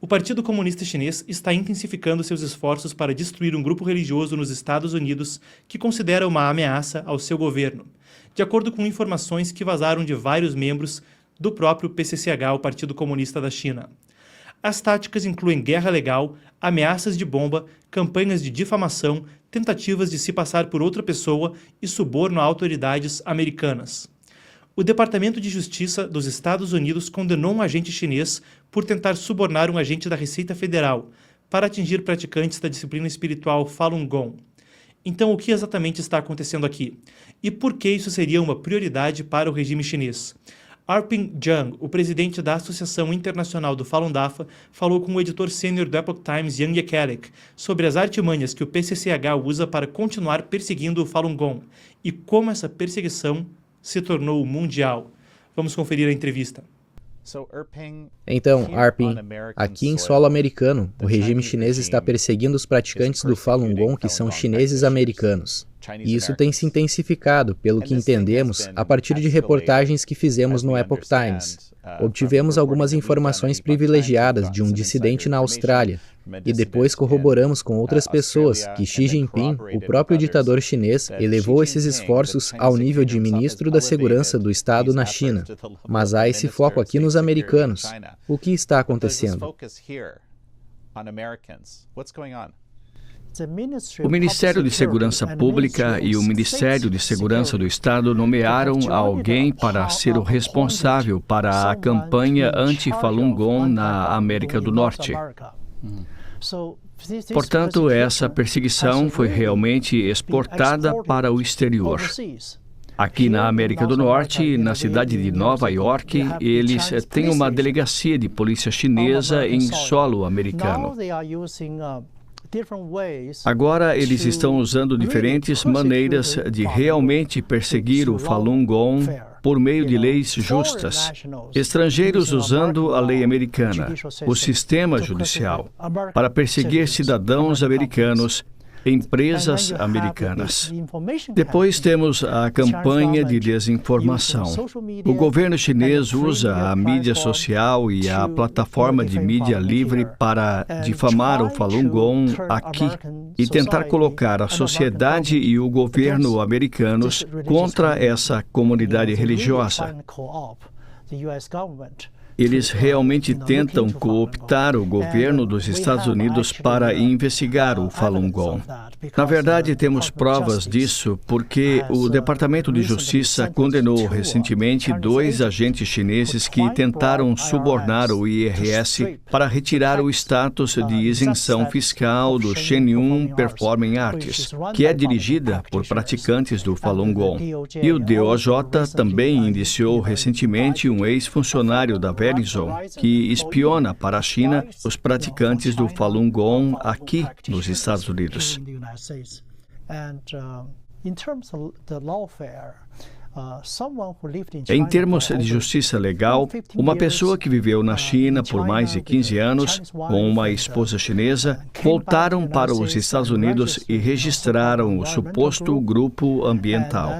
O Partido Comunista Chinês está intensificando seus esforços para destruir um grupo religioso nos Estados Unidos que considera uma ameaça ao seu governo, de acordo com informações que vazaram de vários membros do próprio PCCH, o Partido Comunista da China. As táticas incluem guerra legal, ameaças de bomba, campanhas de difamação, tentativas de se passar por outra pessoa e suborno a autoridades americanas. O Departamento de Justiça dos Estados Unidos condenou um agente chinês por tentar subornar um agente da Receita Federal para atingir praticantes da disciplina espiritual Falun Gong. Então, o que exatamente está acontecendo aqui? E por que isso seria uma prioridade para o regime chinês? Arping Zhang, o presidente da Associação Internacional do Falun Dafa, falou com o editor sênior do Epoch Times, Yang Yekelek, sobre as artimanhas que o PCCH usa para continuar perseguindo o Falun Gong e como essa perseguição se tornou mundial. Vamos conferir a entrevista. Então, Arping, aqui em solo americano, o regime chinês está perseguindo os praticantes do Falun Gong que são chineses americanos. E isso tem se intensificado, pelo que entendemos, a partir de reportagens que fizemos no Epoch Times. Obtivemos algumas informações privilegiadas de um dissidente na Austrália, e depois corroboramos com outras pessoas que Xi Jinping, o próprio ditador chinês, elevou esses esforços ao nível de ministro da Segurança do Estado na China. Mas há esse foco aqui nos americanos. O que está acontecendo? O Ministério de Segurança Pública e o Ministério de Segurança do Estado nomearam alguém para ser o responsável para a campanha anti-Falun Gong na América do Norte. Portanto, essa perseguição foi realmente exportada para o exterior. Aqui na América do Norte, na cidade de Nova York, eles têm uma delegacia de polícia chinesa em solo americano. Agora, eles estão usando diferentes maneiras de realmente perseguir o Falun Gong por meio de leis justas. Estrangeiros usando a lei americana, o sistema judicial, para perseguir cidadãos americanos, empresas americanas. Depois temos a campanha de desinformação. O governo chinês usa a mídia social e a plataforma de mídia livre para difamar o Falun Gong aqui e tentar colocar a sociedade e o governo americanos contra essa comunidade religiosa. Eles realmente tentam cooptar o governo dos Estados Unidos para investigar o Falun Gong. Na verdade, temos provas disso porque o Departamento de Justiça condenou recentemente 2 agentes chineses que tentaram subornar o IRS para retirar o status de isenção fiscal do Shenyun Performing Arts, que é dirigida por praticantes do Falun Gong. E o DOJ também indiciou recentemente um ex-funcionário da Verizon, que espiona para a China os praticantes do Falun Gong aqui nos Estados Unidos. Em termos de justiça legal, uma pessoa que viveu na China por mais de 15 anos, com uma esposa chinesa, voltaram para os Estados Unidos e registraram o suposto grupo ambiental.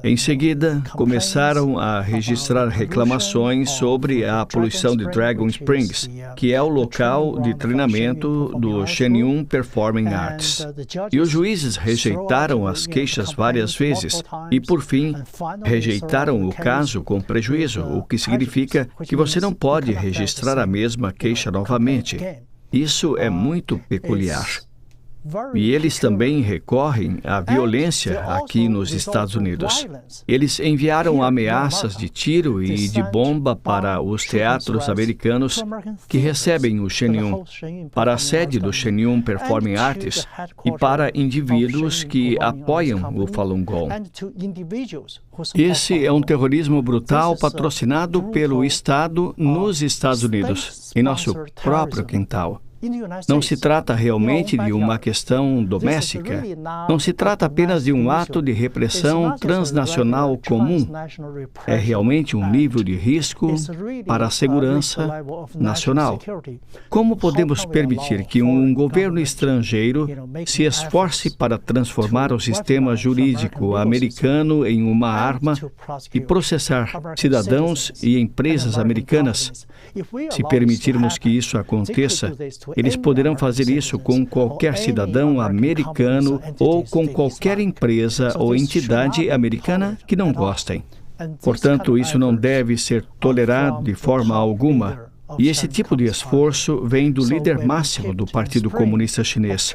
Em seguida, começaram a registrar reclamações sobre a poluição de Dragon Springs, que é o local de treinamento do Shenyun Performing Arts. E os juízes rejeitaram as queixas várias vezes e, por fim, rejeitaram o caso com prejuízo, o que significa que você não pode registrar a mesma queixa novamente. Isso é muito peculiar. E eles também recorrem à violência aqui nos Estados Unidos. Eles enviaram ameaças de tiro e de bomba para os teatros americanos que recebem o Shenyun, para a sede do Shenyun Performing Arts e para indivíduos que apoiam o Falun Gong. Esse é um terrorismo brutal patrocinado pelo Estado nos Estados Unidos, em nosso próprio quintal. Não se trata realmente de uma questão doméstica. Não se trata apenas de um ato de repressão transnacional comum. É realmente um nível de risco para a segurança nacional. Como podemos permitir que um governo estrangeiro se esforce para transformar o sistema jurídico americano em uma arma e processar cidadãos e empresas americanas Se permitirmos que isso aconteça, eles poderão fazer isso com qualquer cidadão americano ou com qualquer empresa ou entidade americana que não gostem. Portanto, isso não deve ser tolerado de forma alguma. E esse tipo de esforço vem do líder máximo do Partido Comunista Chinês.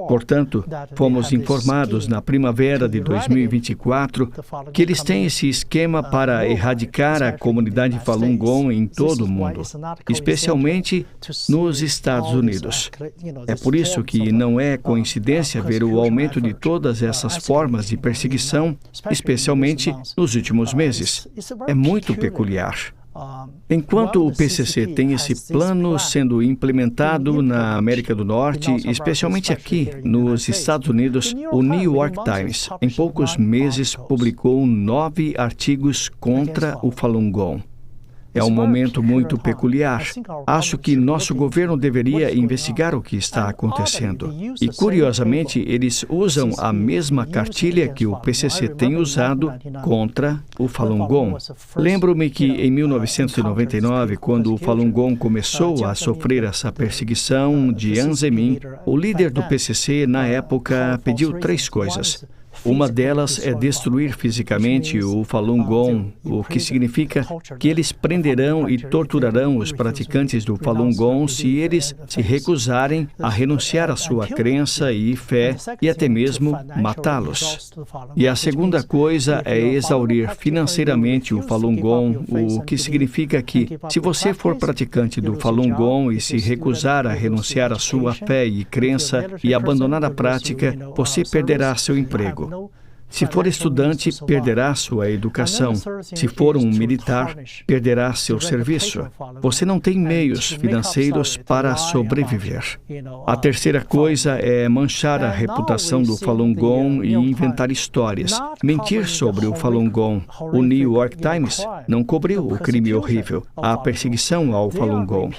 Portanto, fomos informados na primavera de 2024 que eles têm esse esquema para erradicar a comunidade Falun Gong em todo o mundo, especialmente nos Estados Unidos. É por isso que não é coincidência ver o aumento de todas essas formas de perseguição, especialmente nos últimos meses. É muito peculiar. Enquanto o PCC tem esse plano sendo implementado na América do Norte, especialmente aqui nos Estados Unidos, o New York Times, em poucos meses, publicou 9 artigos contra o Falun Gong. É um momento muito peculiar. Acho que nosso governo deveria investigar o que está acontecendo. E, curiosamente, eles usam a mesma cartilha que o PCC tem usado contra o Falun Gong. Lembro-me que, em 1999, quando o Falun Gong começou a sofrer essa perseguição de Jiang Zemin, o líder do PCC, na época, pediu 3 coisas. Uma delas é destruir fisicamente o Falun Gong, o que significa que eles prenderão e torturarão os praticantes do Falun Gong se eles se recusarem a renunciar à sua crença e fé e até mesmo matá-los. E a segunda coisa é exaurir financeiramente o Falun Gong, o que significa que, se você for praticante do Falun Gong e se recusar a renunciar à sua fé e crença e abandonar a prática, você perderá seu emprego. Se for estudante, perderá sua educação. Se for um militar, perderá seu serviço. Você não tem meios financeiros para sobreviver. A terceira coisa é manchar a reputação do Falun Gong e inventar histórias, mentir sobre o Falun Gong. O New York Times não cobriu o crime horrível, a perseguição ao Falun Gong.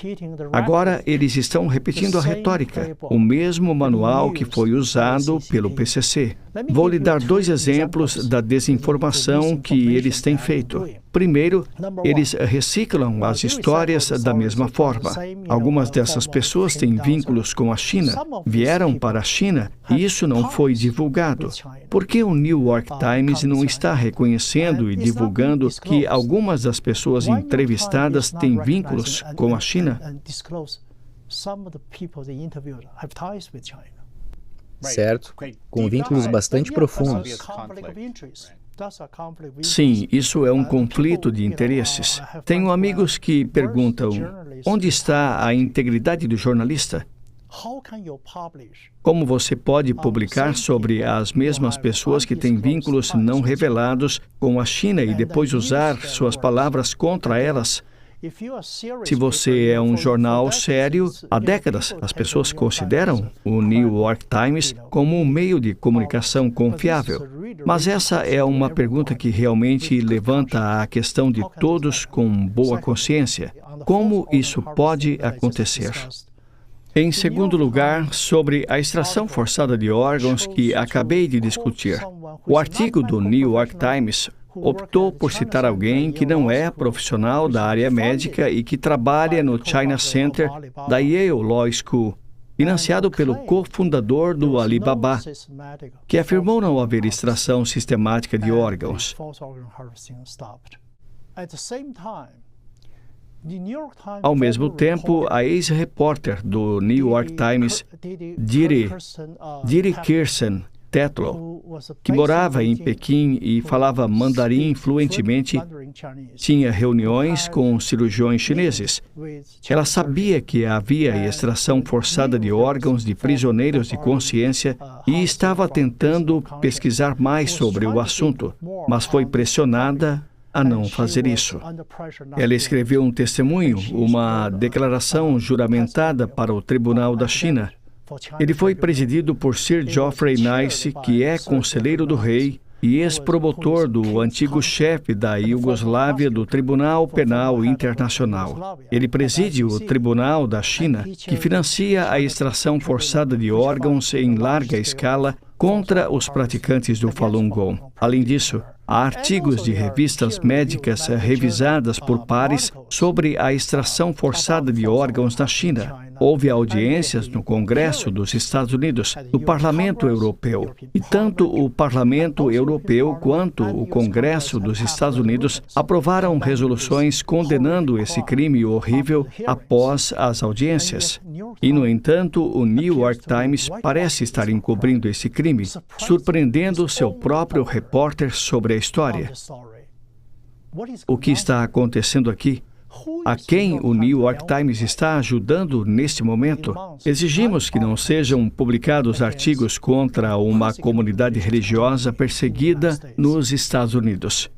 Agora, eles estão repetindo a retórica, o mesmo manual que foi usado pelo PCC. Vou lhe dar 2 exemplos da desinformação que eles têm feito. Primeiro, eles reciclam as histórias da mesma forma. Algumas dessas pessoas têm vínculos com a China, vieram para a China e isso não foi divulgado. Por que o New York Times não está reconhecendo e divulgando que algumas das pessoas entrevistadas têm vínculos com a China? Certo, com vínculos bastante profundos. Sim, isso é um conflito de interesses. Tenho amigos que perguntam: onde está a integridade do jornalista? Como você pode publicar sobre as mesmas pessoas que têm vínculos não revelados com a China e depois usar suas palavras contra elas? Se você é um jornal sério, há décadas as pessoas consideram o New York Times como um meio de comunicação confiável. Mas essa é uma pergunta que realmente levanta a questão de todos com boa consciência. Como isso pode acontecer? Em segundo lugar, sobre a extração forçada de órgãos que acabei de discutir. O artigo do New York Times optou por citar alguém que não é profissional da área médica e que trabalha no China Center da Yale Law School, financiado pelo cofundador do Alibaba, que afirmou não haver extração sistemática de órgãos. Ao mesmo tempo, a ex-repórter do New York Times, Diri Kirsten Tetlow, que morava em Pequim e falava mandarim fluentemente, tinha reuniões com cirurgiões chineses. Ela sabia que havia extração forçada de órgãos de prisioneiros de consciência e estava tentando pesquisar mais sobre o assunto, mas foi pressionada a não fazer isso. Ela escreveu um testemunho, uma declaração juramentada para o Tribunal da China. Ele foi presidido por Sir Geoffrey Nice, que é conselheiro do rei e ex-promotor do antigo chefe da Iugoslávia do Tribunal Penal Internacional. Ele preside o Tribunal da China, que financia a extração forçada de órgãos em larga escala contra os praticantes do Falun Gong. Além disso, Há artigos de revistas médicas revisadas por pares sobre a extração forçada de órgãos na China. Houve audiências no Congresso dos Estados Unidos, no Parlamento Europeu. E tanto o Parlamento Europeu quanto o Congresso dos Estados Unidos aprovaram resoluções condenando esse crime horrível após as audiências. E, no entanto, o New York Times parece estar encobrindo esse crime, surpreendendo seu próprio repórter sobre a história. O que está acontecendo aqui? A quem o New York Times está ajudando neste momento? Exigimos que não sejam publicados artigos contra uma comunidade religiosa perseguida nos Estados Unidos.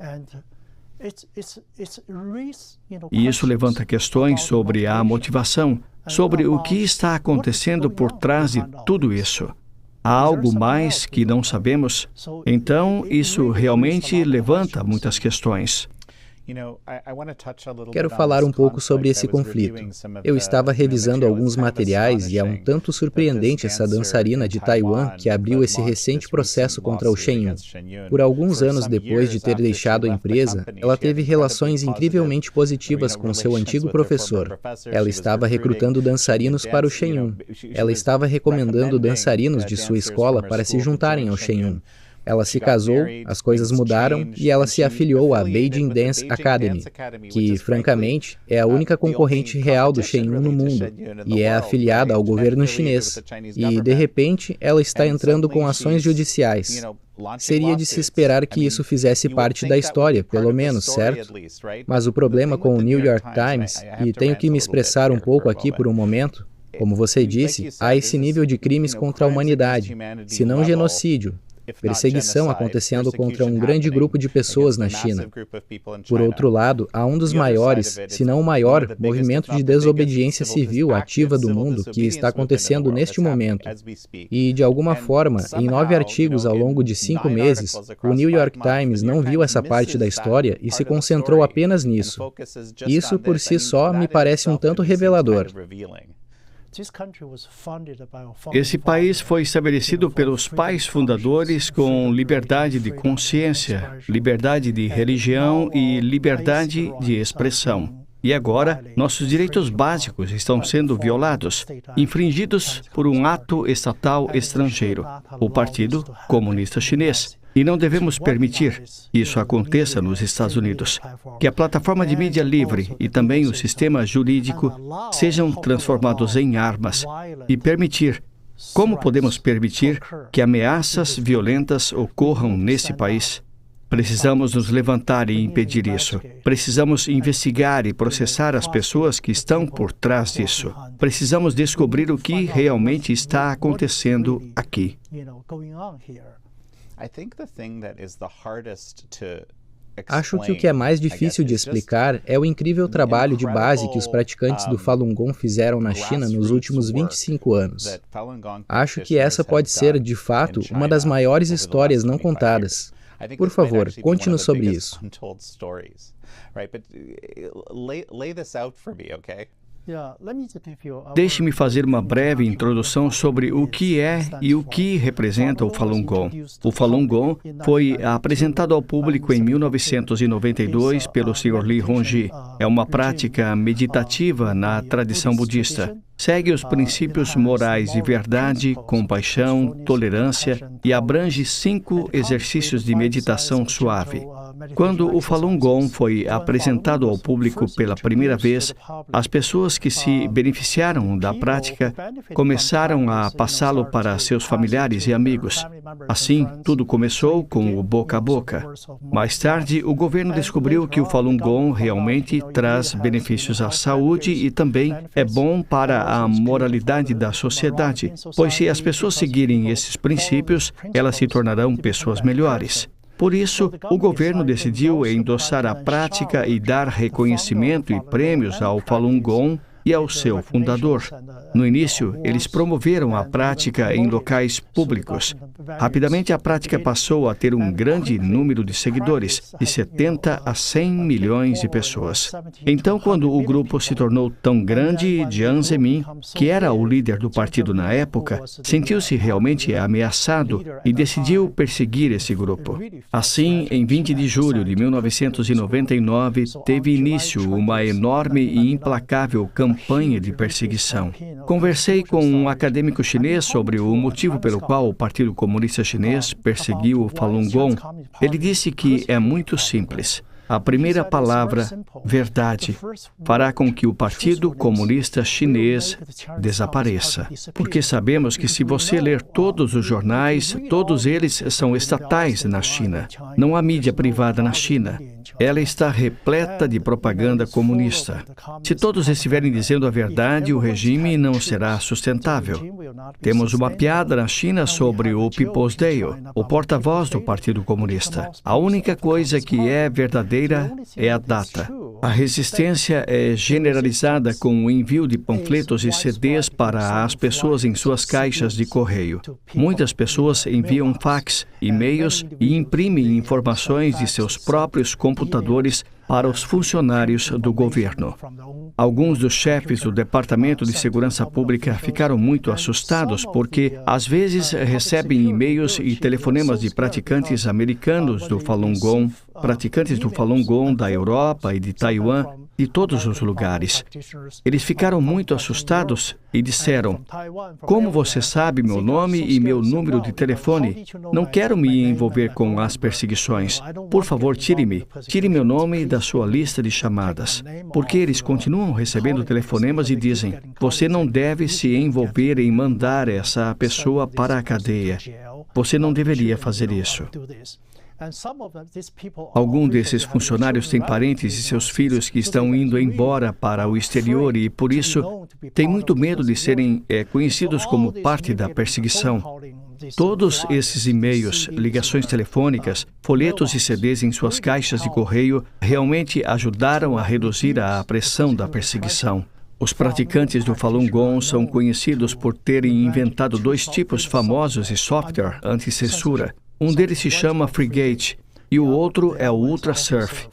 E isso levanta questões sobre a motivação, sobre o que está acontecendo por trás de tudo isso. Há algo mais que não sabemos? Então, isso realmente levanta muitas questões. Quero falar um pouco sobre esse conflito. Eu estava revisando alguns materiais e é um tanto surpreendente essa dançarina de Taiwan que abriu esse recente processo contra o Shen Yun. Por alguns anos depois de ter deixado a empresa, ela teve relações incrivelmente positivas com seu antigo professor. Ela estava recrutando dançarinos para o Shen Yun. Ela estava recomendando dançarinos de sua escola para se juntarem ao Shen Yun. Ela se casou, as coisas mudaram e ela se afiliou à Beijing Dance Academy, que, francamente, é a única concorrente real do Shen Yun no mundo e é afiliada ao governo chinês. E, de repente, ela está entrando com ações judiciais. Seria de se esperar que isso fizesse parte da história, pelo menos, certo? Mas o problema com o New York Times, e tenho que me expressar um pouco aqui por um momento, como você disse, há esse nível de crimes contra a humanidade, se não genocídio, perseguição acontecendo contra um grande grupo de pessoas na China. Por outro lado, há um dos maiores, se não o maior, movimento de desobediência civil ativa do mundo que está acontecendo neste momento. E, de alguma forma, em 9 artigos ao longo de 5 meses, o New York Times não viu essa parte da história e se concentrou apenas nisso. Isso, por si só, me parece um tanto revelador. Esse país foi estabelecido pelos pais fundadores com liberdade de consciência, liberdade de religião e liberdade de expressão. E agora, nossos direitos básicos estão sendo violados, infringidos por um ato estatal estrangeiro, o Partido Comunista Chinês. E não devemos permitir que isso aconteça nos Estados Unidos. Que a plataforma de mídia livre e também o sistema jurídico sejam transformados em armas e permitir. Como podemos permitir que ameaças violentas ocorram nesse país? Precisamos nos levantar e impedir isso. Precisamos investigar e processar as pessoas que estão por trás disso. Precisamos descobrir o que realmente está acontecendo aqui. Acho que o que é mais difícil de explicar é o incrível trabalho de base que os praticantes do Falun Gong fizeram na China nos últimos 25 anos. Acho que essa pode ser, de fato, uma das maiores histórias não contadas. Por favor, conte-nos sobre isso. Deixe-me fazer uma breve introdução sobre o que é e o que representa o Falun Gong. O Falun Gong foi apresentado ao público em 1992 pelo Sr. Li Hongji. É uma prática meditativa na tradição budista. Segue os princípios morais de verdade, compaixão, tolerância e abrange 5 exercícios de meditação suave. Quando o Falun Gong foi apresentado ao público pela primeira vez, as pessoas que se beneficiaram da prática começaram a passá-lo para seus familiares e amigos. Assim, tudo começou com o boca a boca. Mais tarde, o governo descobriu que o Falun Gong realmente traz benefícios à saúde e também é bom para a moralidade da sociedade, pois se as pessoas seguirem esses princípios, elas se tornarão pessoas melhores. Por isso, o governo decidiu endossar a prática e dar reconhecimento e prêmios ao Falun Gong e ao seu fundador. No início, eles promoveram a prática em locais públicos. Rapidamente, a prática passou a ter um grande número de seguidores, de 70 a 100 milhões de pessoas. Então, quando o grupo se tornou tão grande, Jiang Zemin, que era o líder do partido na época, sentiu-se realmente ameaçado e decidiu perseguir esse grupo. Assim, em 20 de julho de 1999, teve início uma enorme e implacável campanha de perseguição. Conversei com um acadêmico chinês sobre o motivo pelo qual o Partido Comunista Chinês perseguiu o Falun Gong. Ele disse que é muito simples. A primeira palavra, verdade, fará com que o Partido Comunista Chinês desapareça. Porque sabemos que se você ler todos os jornais, todos eles são estatais na China. Não há mídia privada na China. Ela está repleta de propaganda comunista. Se todos estiverem dizendo a verdade, o regime não será sustentável. Temos uma piada na China sobre o People's Day, o porta-voz do Partido Comunista. A única coisa que é verdadeira é a data. A resistência é generalizada com o envio de panfletos e CDs para as pessoas em suas caixas de correio. Muitas pessoas enviam fax, e-mails e imprimem informações de seus próprios computadores para os funcionários do governo. Alguns dos chefes do Departamento de Segurança Pública ficaram muito assustados porque, às vezes, recebem e-mails e telefonemas de praticantes americanos do Falun Gong, praticantes do Falun Gong da Europa e de Taiwan, de todos os lugares. Eles ficaram muito assustados e disseram: "Como você sabe meu nome e meu número de telefone? Não quero me envolver com as perseguições. Por favor, tire-me. Tire meu nome da sua lista de chamadas." Porque eles continuam recebendo telefonemas e dizem: "Você não deve se envolver em mandar essa pessoa para a cadeia. Você não deveria fazer isso." Algum desses funcionários tem parentes e seus filhos que estão indo embora para o exterior e, por isso, têm muito medo de serem conhecidos como parte da perseguição. Todos esses e-mails, ligações telefônicas, folhetos e CDs em suas caixas de correio realmente ajudaram a reduzir a pressão da perseguição. Os praticantes do Falun Gong são conhecidos por terem inventado 2 tipos famosos de software anti-censura. Um deles se chama Frigate e o outro é o Ultrasurf.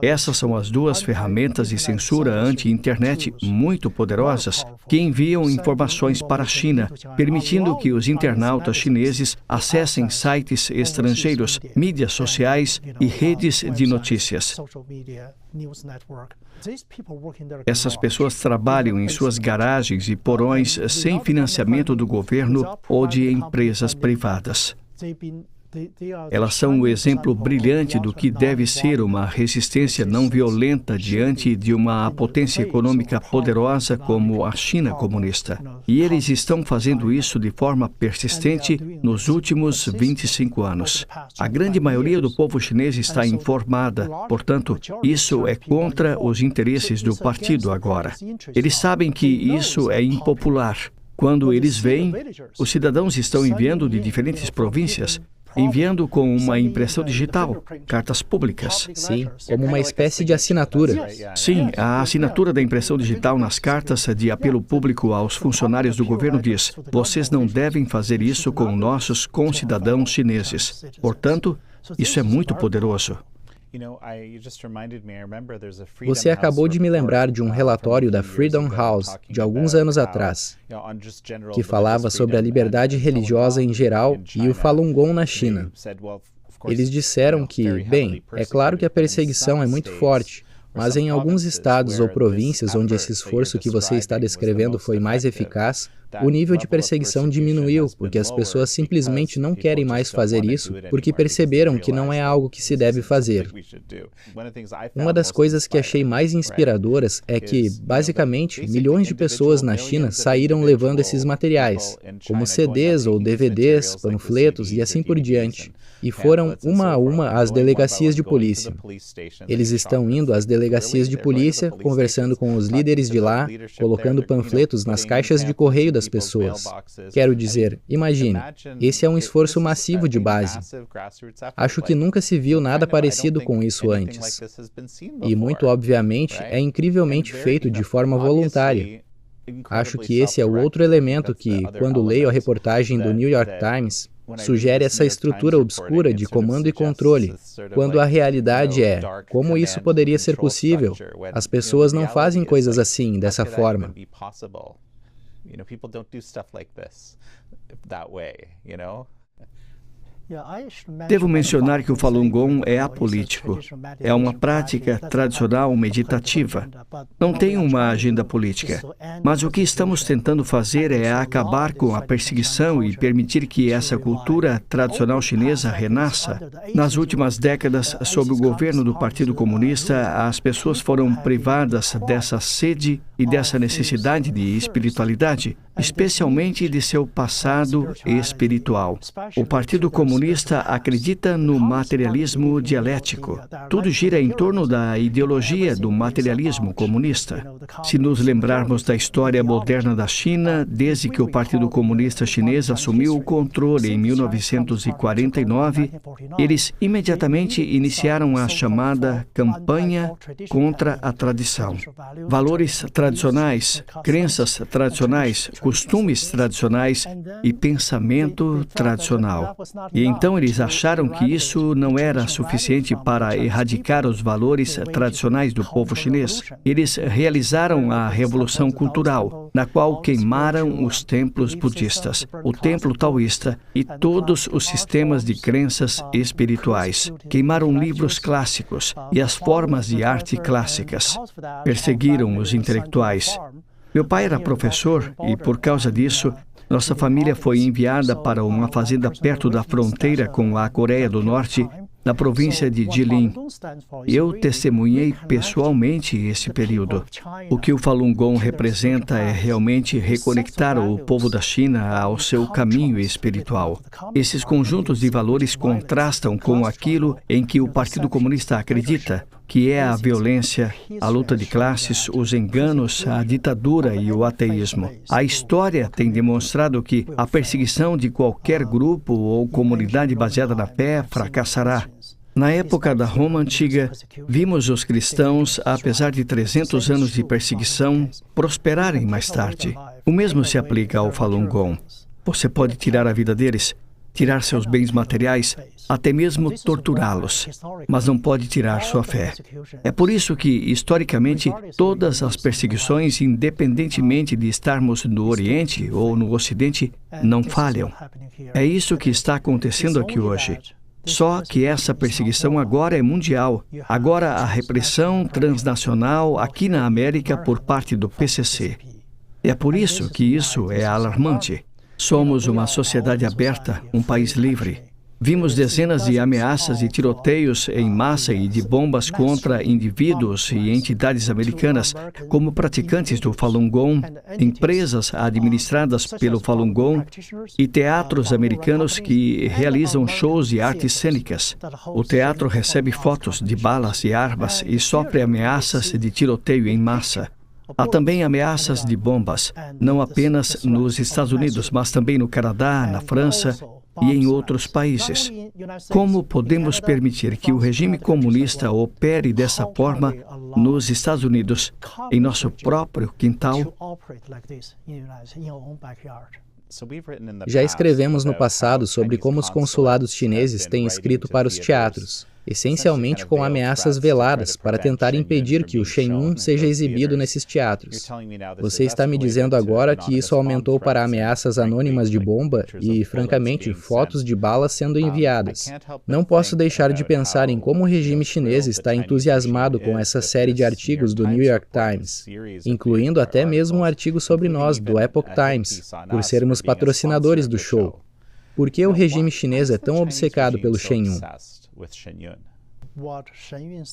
Essas são as 2 ferramentas de censura anti-internet muito poderosas que enviam informações para a China, permitindo que os internautas chineses acessem sites estrangeiros, mídias sociais e redes de notícias. Essas pessoas trabalham em suas garagens e porões sem financiamento do governo ou de empresas privadas. Elas são o exemplo brilhante do que deve ser uma resistência não violenta diante de uma potência econômica poderosa como a China comunista. E eles estão fazendo isso de forma persistente nos últimos 25 anos. A grande maioria do povo chinês está informada, portanto, isso é contra os interesses do partido agora. Eles sabem que isso é impopular. Quando eles veem, os cidadãos estão enviando de diferentes províncias, enviando com uma impressão digital, cartas públicas. Sim, como uma espécie de assinatura. Sim, a assinatura da impressão digital nas cartas de apelo público aos funcionários do governo diz: "Vocês não devem fazer isso com nossos concidadãos chineses." Portanto, isso é muito poderoso. Você acabou de me lembrar de um relatório da Freedom House, de alguns anos atrás, que falava sobre a liberdade religiosa em geral e o Falun Gong na China. Eles disseram que, bem, é claro que a perseguição é muito forte, mas em alguns estados ou províncias onde esse esforço que você está descrevendo foi mais eficaz, o nível de perseguição diminuiu, porque as pessoas simplesmente não querem mais fazer isso, porque perceberam que não é algo que se deve fazer. Uma das coisas que achei mais inspiradoras é que, basicamente, milhões de pessoas na China saíram levando esses materiais, como CDs ou DVDs, panfletos e assim por diante, e foram uma a uma às delegacias de polícia. Eles estão indo às delegacias de polícia, conversando com os líderes de lá, colocando panfletos nas caixas de correio das pessoas. Quero dizer, imagine, esse é um esforço massivo de base. Acho que nunca se viu nada parecido com isso antes. E, muito obviamente, é incrivelmente feito de forma voluntária. Acho que esse é o outro elemento que, quando leio a reportagem do New York Times, sugere essa estrutura obscura de comando e controle, quando a realidade é, como isso poderia ser possível? As pessoas não fazem coisas assim, dessa forma. Devo mencionar que o Falun Gong é apolítico. É uma prática tradicional meditativa. Não tem uma agenda política. Mas o que estamos tentando fazer é acabar com a perseguição e permitir que essa cultura tradicional chinesa renasça. Nas últimas décadas, sob o governo do Partido Comunista, as pessoas foram privadas dessa sede e dessa necessidade de espiritualidade, especialmente de seu passado espiritual. O Partido Comunista acredita no materialismo dialético. Tudo gira em torno da ideologia do materialismo comunista. Se nos lembrarmos da história moderna da China, desde que o Partido Comunista Chinês assumiu o controle em 1949, eles imediatamente iniciaram a chamada campanha contra a tradição. Valores tradicionais, crenças tradicionais, costumes tradicionais e pensamento tradicional. E então eles acharam que isso não era suficiente para erradicar os valores tradicionais do povo chinês. Eles realizaram a Revolução Cultural, na qual queimaram os templos budistas, o templo taoísta e todos os sistemas de crenças espirituais. Queimaram livros clássicos e as formas de arte clássicas. Perseguiram os intelectuais. Meu pai era professor e, por causa disso, nossa família foi enviada para uma fazenda perto da fronteira com a Coreia do Norte, na província de Jilin. Eu testemunhei pessoalmente esse período. O que o Falun Gong representa é realmente reconectar o povo da China ao seu caminho espiritual. Esses conjuntos de valores contrastam com aquilo em que o Partido Comunista acredita, que é a violência, a luta de classes, os enganos, a ditadura e o ateísmo. A história tem demonstrado que a perseguição de qualquer grupo ou comunidade baseada na fé fracassará. Na época da Roma Antiga, vimos os cristãos, apesar de 300 anos de perseguição, prosperarem mais tarde. O mesmo se aplica ao Falun Gong. Você pode tirar a vida deles, tirar seus bens materiais, até mesmo torturá-los, mas não pode tirar sua fé. É por isso que, historicamente, todas as perseguições, independentemente de estarmos no Oriente ou no Ocidente, não falham. É isso que está acontecendo aqui hoje. Só que essa perseguição agora é mundial. Agora a repressão transnacional aqui na América por parte do PCC. É por isso que isso é alarmante. Somos uma sociedade aberta, um país livre. Vimos dezenas de ameaças de tiroteios em massa e de bombas contra indivíduos e entidades americanas, como praticantes do Falun Gong, empresas administradas pelo Falun Gong e teatros americanos que realizam shows de artes cênicas. O teatro recebe fotos de balas e armas e sofre ameaças de tiroteio em massa. Há também ameaças de bombas, não apenas nos Estados Unidos, mas também no Canadá, na França e em outros países. Como podemos permitir que o regime comunista opere dessa forma nos Estados Unidos, em nosso próprio quintal? Já escrevemos no passado sobre como os consulados chineses têm escrito para os teatros, essencialmente com ameaças veladas para tentar impedir que o Shen Yun seja exibido nesses teatros. Você está me dizendo agora que isso aumentou para ameaças anônimas de bomba e, francamente, fotos de balas sendo enviadas. Não posso deixar de pensar em como o regime chinês está entusiasmado com essa série de artigos do New York Times, incluindo até mesmo um artigo sobre nós, do Epoch Times, por sermos patrocinadores do show. Por que o regime chinês é tão obcecado pelo Shen Yun?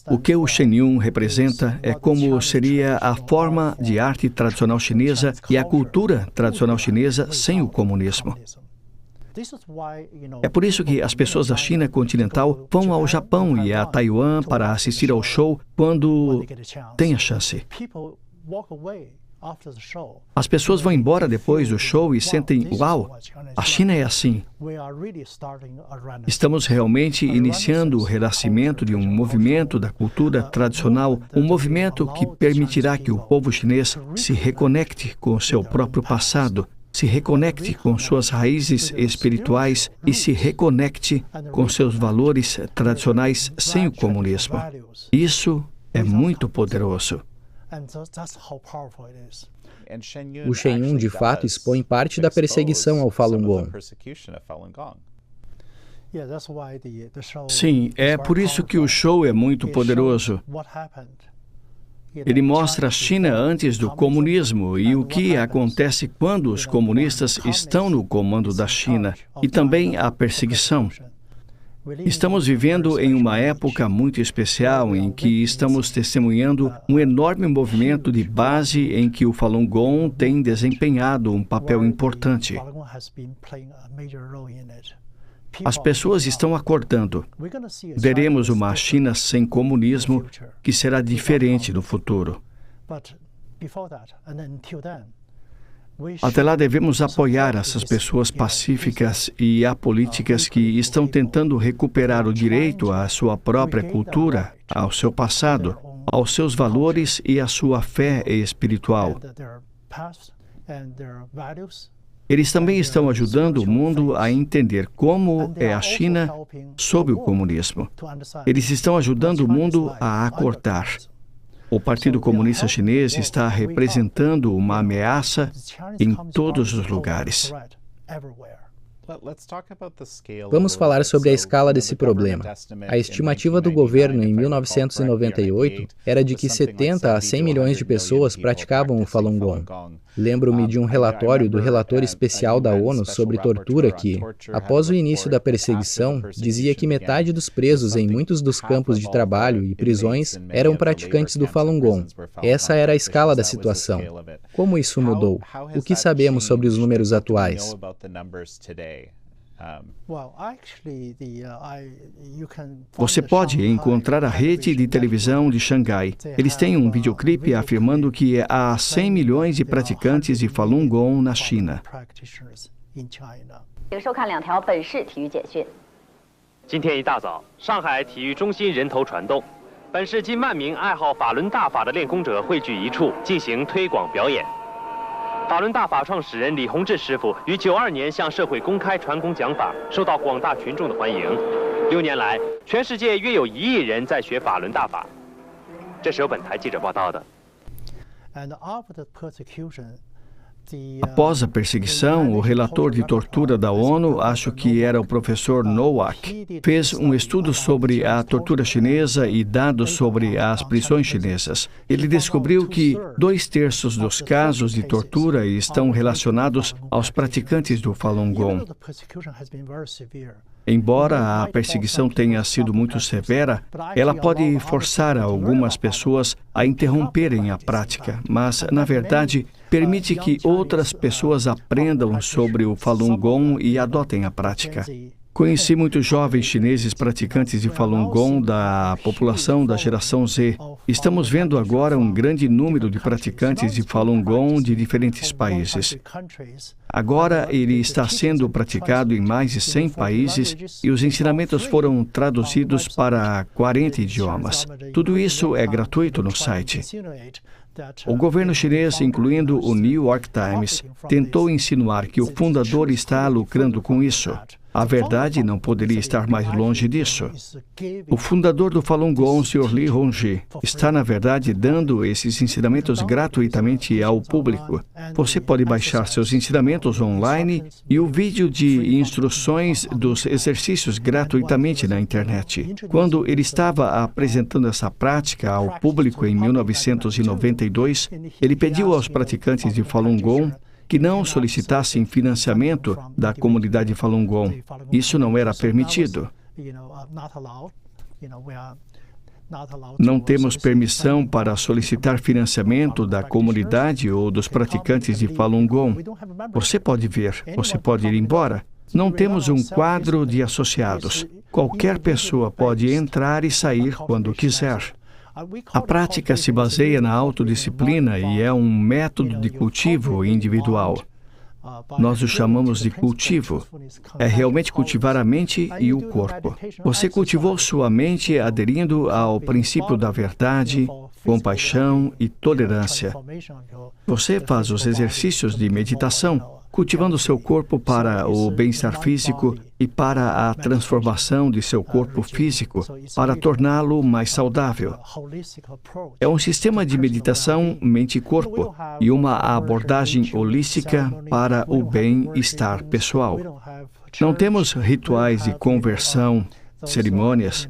O que o Shen Yun representa é como seria a forma de arte tradicional chinesa e a cultura tradicional chinesa sem o comunismo. É por isso que as pessoas da China continental vão ao Japão e a Taiwan para assistir ao show quando têm a chance. As pessoas vão embora depois do show e sentem, uau, a China é assim. Estamos realmente iniciando o renascimento de um movimento da cultura tradicional, um movimento que permitirá que o povo chinês se reconecte com o seu próprio passado, se reconecte com suas raízes espirituais e se reconecte com seus valores tradicionais sem o comunismo. Isso é muito poderoso. O Shen Yun, de fato, expõe parte da perseguição ao Falun Gong. Sim, é por isso que o show é muito poderoso. Ele mostra a China antes do comunismo e o que acontece quando os comunistas estão no comando da China, e também a perseguição. Estamos vivendo em uma época muito especial em que estamos testemunhando um enorme movimento de base em que o Falun Gong tem desempenhado um papel importante. As pessoas estão acordando. Veremos uma China sem comunismo que será diferente no futuro. Até lá devemos apoiar essas pessoas pacíficas e apolíticas que estão tentando recuperar o direito à sua própria cultura, ao seu passado, aos seus valores e à sua fé espiritual. Eles também estão ajudando o mundo a entender como é a China sob o comunismo. Eles estão ajudando o mundo a acordar. O Partido Comunista Chinês está representando uma ameaça em todos os lugares. Vamos falar sobre a escala desse problema. A estimativa do governo em 1998 era de que 70 a 100 milhões de pessoas praticavam o Falun Gong. Lembro-me de um relatório do relator especial da ONU sobre tortura que, após o início da perseguição, dizia que metade dos presos em muitos dos campos de trabalho e prisões eram praticantes do Falun Gong. Essa era a escala da situação. Como isso mudou? O que sabemos sobre os números atuais? Você pode encontrar a rede de televisão de Xangai. Eles têm um videoclipe afirmando que há 100 milhões de praticantes de Falun Gong na China. 今天一大早，上海体育中心人头攒动，本市近万名爱好法轮大法的练功者汇聚一处进行推广表演。法轮大法创始人李洪志师傅于92年向社会公开传功讲法，受到广大群众的欢迎。6年来，全世界约有1亿人在学法轮大法。这是由本台记者报道的。 Após a perseguição, o relator de tortura da ONU, acho que era o professor Nowak, fez um estudo sobre a tortura chinesa e dados sobre as prisões chinesas. Ele descobriu que 2/3 dos casos de tortura estão relacionados aos praticantes do Falun Gong. Embora a perseguição tenha sido muito severa, ela pode forçar algumas pessoas a interromperem a prática, mas, na verdade, permite que outras pessoas aprendam sobre o Falun Gong e adotem a prática. Conheci muitos jovens chineses praticantes de Falun Gong da população da geração Z. Estamos vendo agora um grande número de praticantes de Falun Gong de diferentes países. Agora ele está sendo praticado em mais de 100 países e os ensinamentos foram traduzidos para 40 idiomas. Tudo isso é gratuito no site. O governo chinês, incluindo o New York Times, tentou insinuar que o fundador está lucrando com isso. A verdade não poderia estar mais longe disso. O fundador do Falun Gong, o Sr. Li Hongzhi, está, na verdade, dando esses ensinamentos gratuitamente ao público. Você pode baixar seus ensinamentos online e o vídeo de instruções dos exercícios gratuitamente na internet. Quando ele estava apresentando essa prática ao público em 1992, ele pediu aos praticantes de Falun Gong que não solicitassem financiamento da comunidade Falun Gong. Isso não era permitido. Não temos permissão para solicitar financiamento da comunidade ou dos praticantes de Falun Gong. Você pode ver, você pode ir embora. Não temos um quadro de associados. Qualquer pessoa pode entrar e sair quando quiser. A prática se baseia na autodisciplina e é um método de cultivo individual. Nós o chamamos de cultivo. É realmente cultivar a mente e o corpo. Você cultivou sua mente aderindo ao princípio da verdade, compaixão e tolerância. Você faz os exercícios de meditação, cultivando seu corpo para o bem-estar físico e para a transformação de seu corpo físico, para torná-lo mais saudável. É um sistema de meditação mente e corpo e uma abordagem holística para o bem-estar pessoal. Não temos rituais de conversão, cerimônias,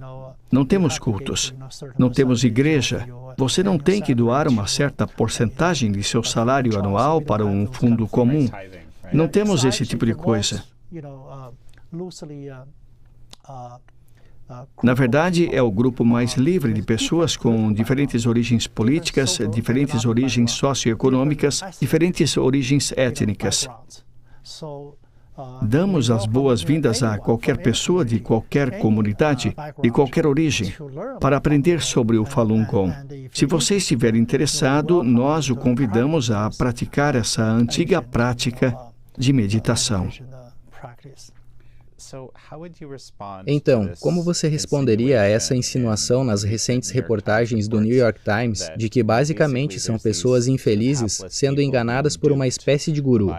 não temos cultos, não temos igreja. Você não tem que doar uma certa porcentagem de seu salário anual para um fundo comum. Não temos esse tipo de coisa. Na verdade, é o grupo mais livre de pessoas com diferentes origens políticas, diferentes origens socioeconômicas, diferentes origens étnicas. Damos as boas-vindas a qualquer pessoa de qualquer comunidade, de qualquer origem, para aprender sobre o Falun Gong. Se você estiver interessado, nós o convidamos a praticar essa antiga prática de meditação. Então, como você responderia a essa insinuação nas recentes reportagens do New York Times de que basicamente são pessoas infelizes sendo enganadas por uma espécie de guru?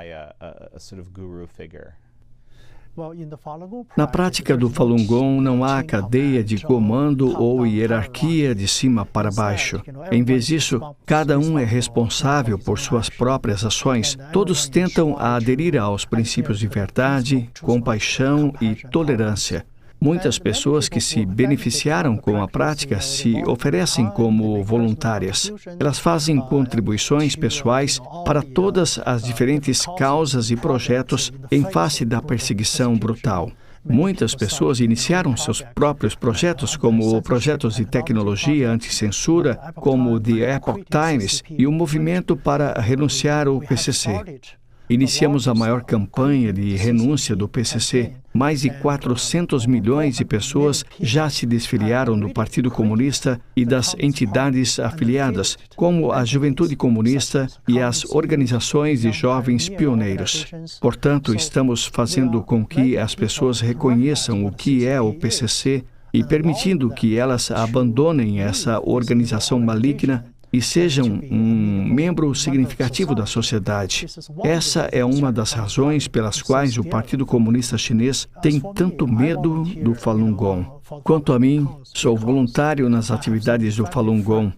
Na prática do Falun Gong não há cadeia de comando ou hierarquia de cima para baixo. Em vez disso, cada um é responsável por suas próprias ações. Todos tentam aderir aos princípios de verdade, compaixão e tolerância. Muitas pessoas que se beneficiaram com a prática se oferecem como voluntárias. Elas fazem contribuições pessoais para todas as diferentes causas e projetos em face da perseguição brutal. Muitas pessoas iniciaram seus próprios projetos, como projetos de tecnologia anti-censura, como o The Epoch Times e o movimento para renunciar ao PCC. Iniciamos a maior campanha de renúncia do PCC. Mais de 400 milhões de pessoas já se desfiliaram do Partido Comunista e das entidades afiliadas, como a Juventude Comunista e as organizações de jovens pioneiros. Portanto, estamos fazendo com que as pessoas reconheçam o que é o PCC e permitindo que elas abandonem essa organização maligna e sejam um membro significativo da sociedade. Essa é uma das razões pelas quais o Partido Comunista Chinês tem tanto medo do Falun Gong. Quanto a mim, sou voluntário nas atividades do Falun Gong.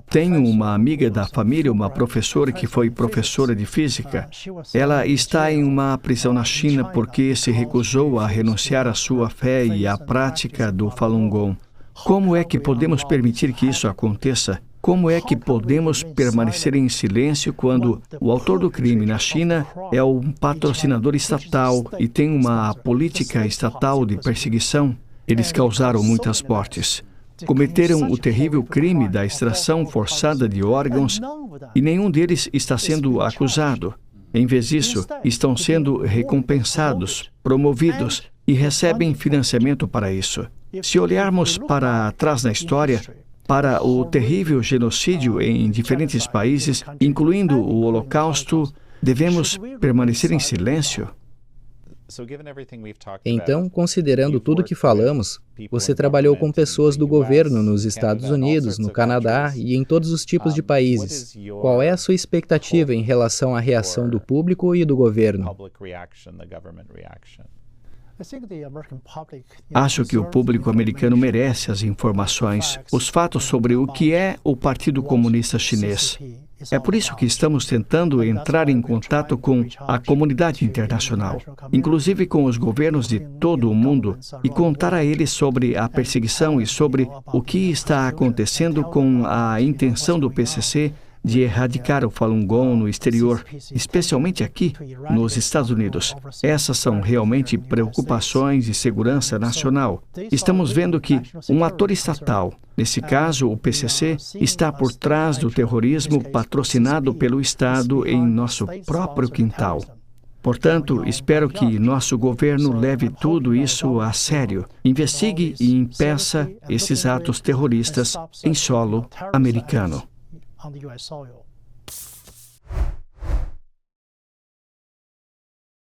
Tenho uma amiga da família, uma professora que foi professora de física. Ela está em uma prisão na China porque se recusou a renunciar à sua fé e à prática do Falun Gong. Como é que podemos permitir que isso aconteça? Como é que podemos permanecer em silêncio quando o autor do crime na China é um patrocinador estatal e tem uma política estatal de perseguição? Eles causaram muitas mortes. Cometeram o terrível crime da extração forçada de órgãos e nenhum deles está sendo acusado. Em vez disso, estão sendo recompensados, promovidos e recebem financiamento para isso. Se olharmos para trás na história, para o terrível genocídio em diferentes países, incluindo o Holocausto, devemos permanecer em silêncio? Então, considerando tudo que falamos, você trabalhou com pessoas do governo nos Estados Unidos, no Canadá e em todos os tipos de países. Qual é a sua expectativa em relação à reação do público e do governo? Acho que o público americano merece as informações, os fatos sobre o que é o Partido Comunista Chinês. É por isso que estamos tentando entrar em contato com a comunidade internacional, inclusive com os governos de todo o mundo, e contar a eles sobre a perseguição e sobre o que está acontecendo com a intenção do PCC de erradicar o Falun Gong no exterior, especialmente aqui, nos Estados Unidos. Essas são realmente preocupações de segurança nacional. Estamos vendo que um ator estatal, nesse caso o PCC, está por trás do terrorismo patrocinado pelo Estado em nosso próprio quintal. Portanto, espero que nosso governo leve tudo isso a sério, investigue e impeça esses atos terroristas em solo americano.